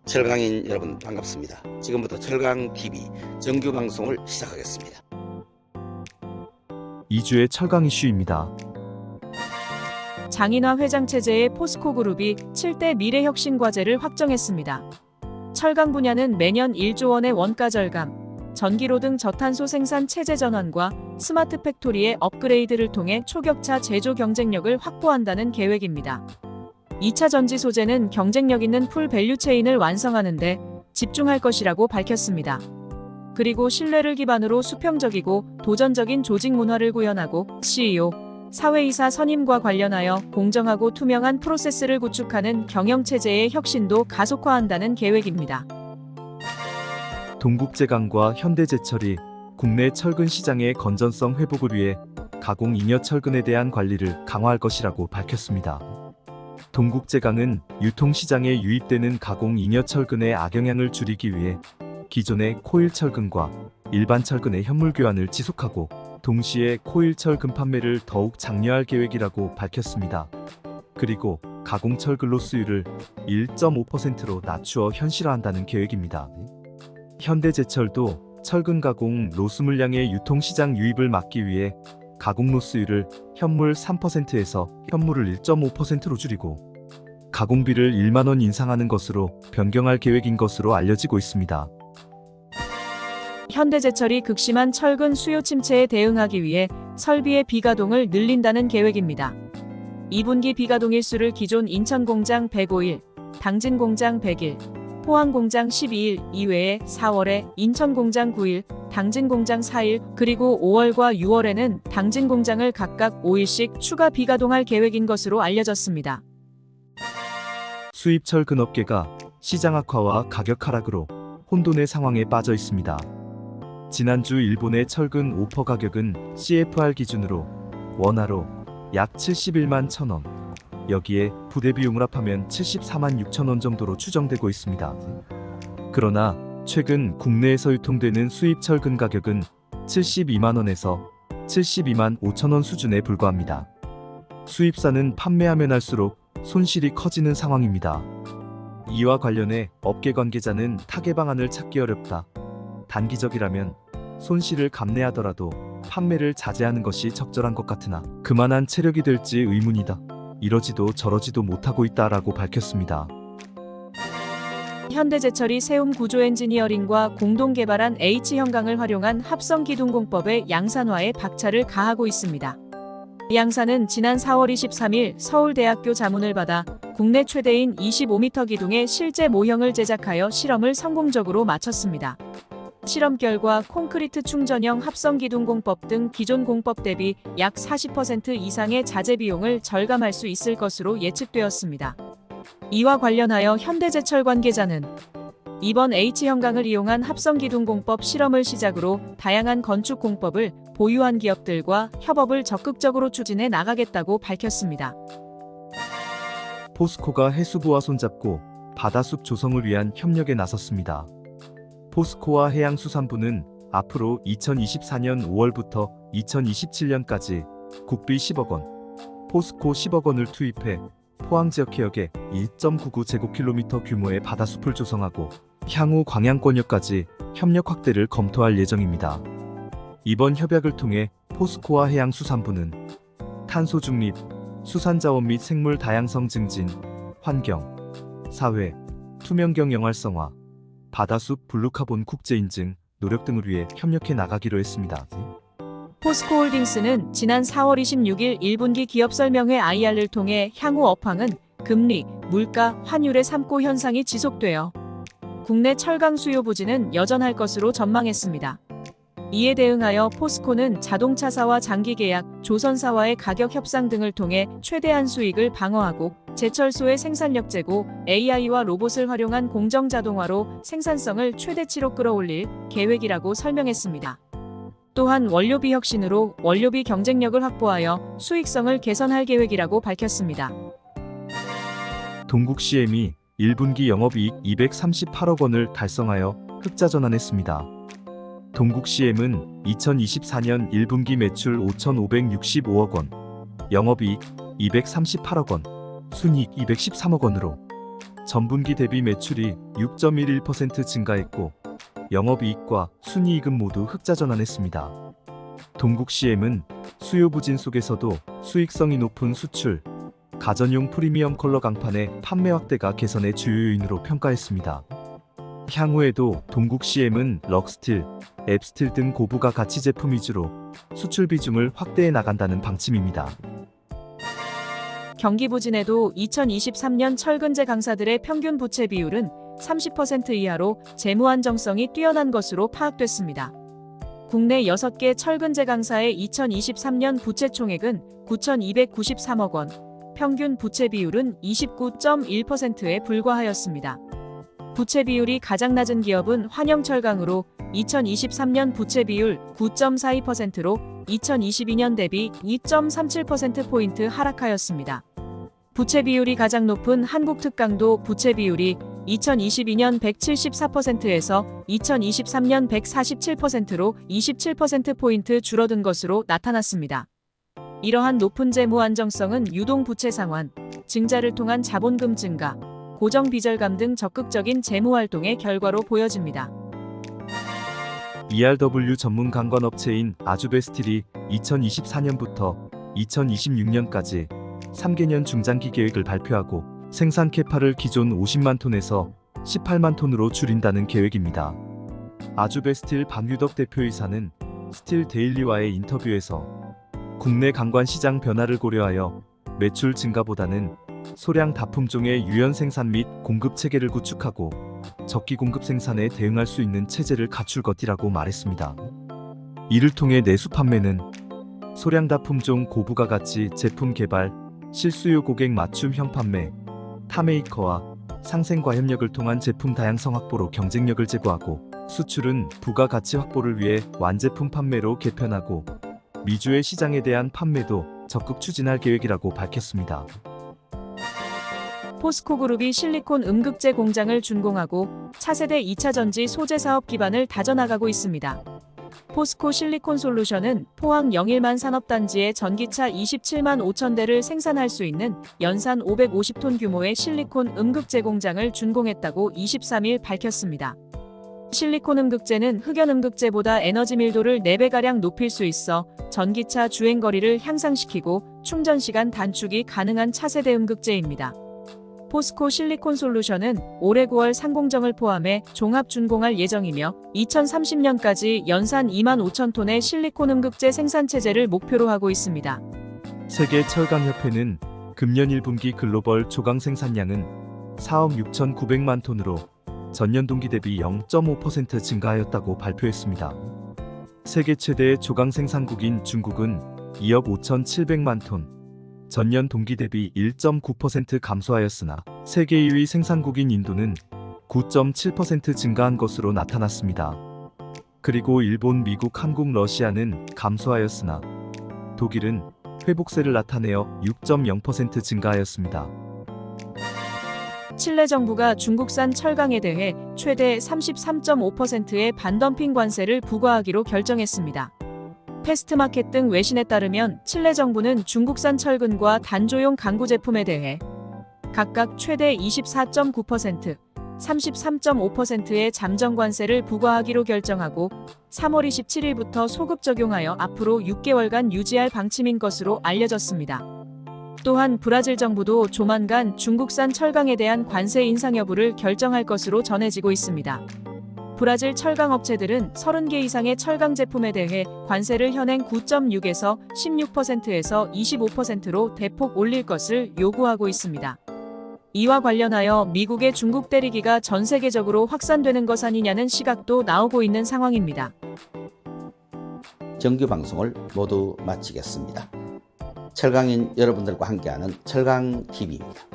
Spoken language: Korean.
철강인 여러분 반갑습니다. 지금부터 철강TV 정규 방송을 시작하겠습니다. 2주의 철강 이슈입니다. 장인화 회장 체제의 포스코그룹이 7대 미래혁신과제를 확정했습니다. 철강 분야는 매년 1조 원의 원가 절감, 전기로 등 저탄소 생산 체제 전환과 스마트 팩토리의 업그레이드를 통해 초격차 제조 경쟁력을 확보한다는 계획입니다. 2차 전지 소재는 경쟁력 있는 풀 밸류체인을 완성하는 데 집중할 것이라고 밝혔습니다. 그리고 신뢰를 기반으로 수평적이고 도전적인 조직 문화를 구현하고 CEO, 사회이사 선임과 관련하여 공정하고 투명한 프로세스를 구축하는 경영체제의 혁신도 가속화한다는 계획입니다. 동국제강과 현대제철이 국내 철근 시장의 건전성 회복을 위해 가공 잉여 철근에 대한 관리를 강화할 것이라고 밝혔습니다. 동국제강은 유통시장에 유입되는 가공 잉여 철근의 악영향을 줄이기 위해 기존의 코일 철근과 일반 철근의 현물 교환을 지속하고 동시에 코일 철근 판매를 더욱 장려할 계획이라고 밝혔습니다. 그리고 가공 철근 로스율을 1.5%로 낮추어 현실화한다는 계획입니다. 현대제철도 철근 가공 로스 물량의 유통시장 유입을 막기 위해 가공 로스율을 현물 3%에서 현물을 1.5%로 줄이고 가공비를 1만 원 인상하는 것으로 변경할 계획인 것으로 알려지고 있습니다. 현대제철이 극심한 철근 수요 침체에 대응하기 위해 설비의 비가동을 늘린다는 계획입니다. 2분기 비가동 일수를 기존 인천공장 105일, 당진공장 100일, 포항공장 12일 이외에 4월에 인천공장 9일, 당진공장 4일, 그리고 5월과 6월에는 당진공장을 각각 5일씩 추가 비가동할 계획인 것으로 알려졌습니다. 수입 철근 업계가 시장 악화와 가격 하락으로 혼돈의 상황에 빠져 있습니다. 지난주 일본의 철근 오퍼 가격은 CFR 기준으로 원화로 약 71만 1,000원, 여기에 부대 비용을 합하면 74만 6천 원 정도로 추정되고 있습니다. 그러나 최근 국내에서 유통되는 수입 철근 가격은 72만 원에서 72만 5천 원 수준에 불과합니다. 수입사는 판매하면 할수록 손실이 커지는 상황입니다. 이와 관련해 업계 관계자는 타개 방안을 찾기 어렵다. 단기적이라면 손실을 감내하더라도 판매를 자제하는 것이 적절한 것 같으나 그만한 체력이 될지 의문이다. 이러지도 저러지도 못하고 있다라고 밝혔습니다. 현대제철이 세움 구조 엔지니어링과 공동 개발한 H형강을 활용한 합성기둥공법의 양산화에 박차를 가하고 있습니다. 양산은 지난 4월 23일 서울대학교 자문을 받아 국내 최대인 25m 기둥의 실제 모형을 제작하여 실험을 성공적으로 마쳤습니다. 실험 결과 콘크리트 충전형 합성기둥공법 등 기존 공법 대비 약 40% 이상의 자재 비용을 절감할 수 있을 것으로 예측되었습니다. 이와 관련하여 현대제철 관계자는 이번 H형강을 이용한 합성기둥공법 실험을 시작으로 다양한 건축 공법을 보유한 기업들과 협업을 적극적으로 추진해 나가겠다고 밝혔습니다. 포스코가 해수부와 손잡고 바다숲 조성을 위한 협력에 나섰습니다. 포스코와 해양수산부는 앞으로 2024년 5월부터 2027년까지 국비 10억 원, 포스코 10억 원을 투입해 포항 지역 해역에 1.99제곱킬로미터 규모의 바다숲을 조성하고 향후 광양권역까지 협력 확대를 검토할 예정입니다. 이번 협약을 통해 포스코와 해양수산부는 탄소 중립, 수산자원 및 생물 다양성 증진, 환경, 사회, 투명경 영활성화, 바다숲 블루카본 국제 인증 노력 등을 위해 협력해 나가기로 했습니다. 포스코홀딩스는 지난 4월 26일 1분기 기업설명회 IR을 통해 향후 업황은 금리, 물가, 환율의 삼고 현상이 지속되어 국내 철강 수요 부진은 여전할 것으로 전망했습니다. 이에 대응하여 포스코는 자동차사와 장기계약, 조선사와의 가격 협상 등을 통해 최대한 수익을 방어하고 제철소의 생산력 제고, AI와 로봇을 활용한 공정자동화로 생산성을 최대치로 끌어올릴 계획이라고 설명했습니다. 또한 원료비 혁신으로 원료비 경쟁력을 확보하여 수익성을 개선할 계획이라고 밝혔습니다. 동국CM이 1분기 영업이익 238억 원을 달성하여 흑자 전환했습니다. 동국CM은 2024년 1분기 매출 5,565억 원, 영업이익 238억 원, 순이익 213억 원으로 전분기 대비 매출이 6.11% 증가했고 영업이익과 순이익은 모두 흑자 전환했습니다. 동국CM은 수요 부진 속에서도 수익성이 높은 수출, 가전용 프리미엄 컬러 강판의 판매 확대가 개선의 주요 요인으로 평가했습니다. 향후에도 동국CM은 럭스틸, 앱스틸 등 고부가 가치 제품 위주로 수출 비중을 확대해 나간다는 방침입니다. 경기 부진에도 2023년 철근제 강사들의 평균 부채 비율은 30% 이하로 재무 안정성이 뛰어난 것으로 파악됐습니다. 국내 6개 철근제 강사의 2023년 부채 총액은 9,293억 원, 평균 부채 비율은 29.1%에 불과하였습니다. 부채 비율이 가장 낮은 기업은 환영철강으로 2023년 부채 비율 9.42%로 2022년 대비 2.37%포인트 하락하였습니다. 부채 비율이 가장 높은 한국특강도 부채 비율이 2022년 174%에서 2023년 147%로 27%포인트 줄어든 것으로 나타났습니다. 이러한 높은 재무 안정성은 유동 부채 상환, 증자를 통한 자본금 증가, 고정 비절감 등 적극적인 재무 활동의 결과로 보여집니다. ERW 전문 강관업체인 아주베스틸이 2024년부터 2026년까지 3개년 중장기 계획을 발표하고 생산 캐파를 기존 50만 톤에서 18만 톤으로 줄인다는 계획입니다. 아주베스틸 박유덕 대표이사는 스틸 데일리와의 인터뷰에서 국내 강관 시장 변화를 고려하여 매출 증가보다는 소량 다품종의 유연 생산 및 공급 체계를 구축하고 적기 공급 생산에 대응할 수 있는 체제를 갖출 것이라고 말했습니다. 이를 통해 내수 판매는 소량 다품종 고부가 가치 제품 개발, 실수요 고객 맞춤형 판매, 타메이커와 상생과 협력을 통한 제품 다양성 확보로 경쟁력을 제고하고 수출은 부가가치 확보를 위해 완제품 판매로 개편하고 미주의 시장에 대한 판매도 적극 추진할 계획이라고 밝혔습니다. 포스코그룹이 실리콘 음극재 공장을 준공하고 차세대 2차 전지 소재 사업 기반을 다져나가고 있습니다. 포스코 실리콘 솔루션은 포항 영일만 산업단지에 전기차 27만 5천 대를 생산할 수 있는 연산 550톤 규모의 실리콘 음극재 공장을 준공했다고 23일 밝혔습니다. 실리콘 음극재는 흑연 음극재보다 에너지 밀도를 4배가량 높일 수 있어 전기차 주행거리를 향상시키고 충전시간 단축이 가능한 차세대 음극재입니다. 포스코 실리콘 솔루션은 올해 9월 상공정을 포함해 종합 준공할 예정이며 2030년까지 연산 2만 5천 톤의 실리콘 음극재 생산 체제를 목표로 하고 있습니다. 세계 철강협회는 금년 1분기 글로벌 조강 생산량은 4억 6,900만 톤으로 전년 동기 대비 0.5% 증가하였다고 발표했습니다. 세계 최대 조강 생산국인 중국은 2억 5,700만 톤, 전년 동기 대비 1.9% 감소하였으나 세계 2위 생산국인 인도는 9.7% 증가한 것으로 나타났습니다. 그리고 일본, 미국, 한국, 러시아는 감소하였으나 독일은 회복세를 나타내어 6.0% 증가하였습니다. 칠레 정부가 중국산 철강에 대해 최대 33.5%의 반덤핑 관세를 부과하기로 결정했습니다. 패스트마켓 등 외신에 따르면 칠레 정부는 중국산 철근과 단조용 강구 제품에 대해 각각 최대 24.9%, 33.5%의 잠정 관세를 부과하기로 결정하고 3월 27일부터 소급 적용하여 앞으로 6개월간 유지할 방침인 것으로 알려졌습니다. 또한 브라질 정부도 조만간 중국산 철강에 대한 관세 인상 여부를 결정할 것으로 전해지고 있습니다. 브라질 철강 업체들은 30개 이상의 철강 제품에 대해 관세를 현행 9.6에서 16%에서 25%로 대폭 올릴 것을 요구하고 있습니다. 이와 관련하여 미국의 중국 때리기가 전 세계적으로 확산되는 것 아니냐는 시각도 나오고 있는 상황입니다. 정규 방송을 모두 마치겠습니다. 철강인 여러분들과 함께하는 철강TV입니다.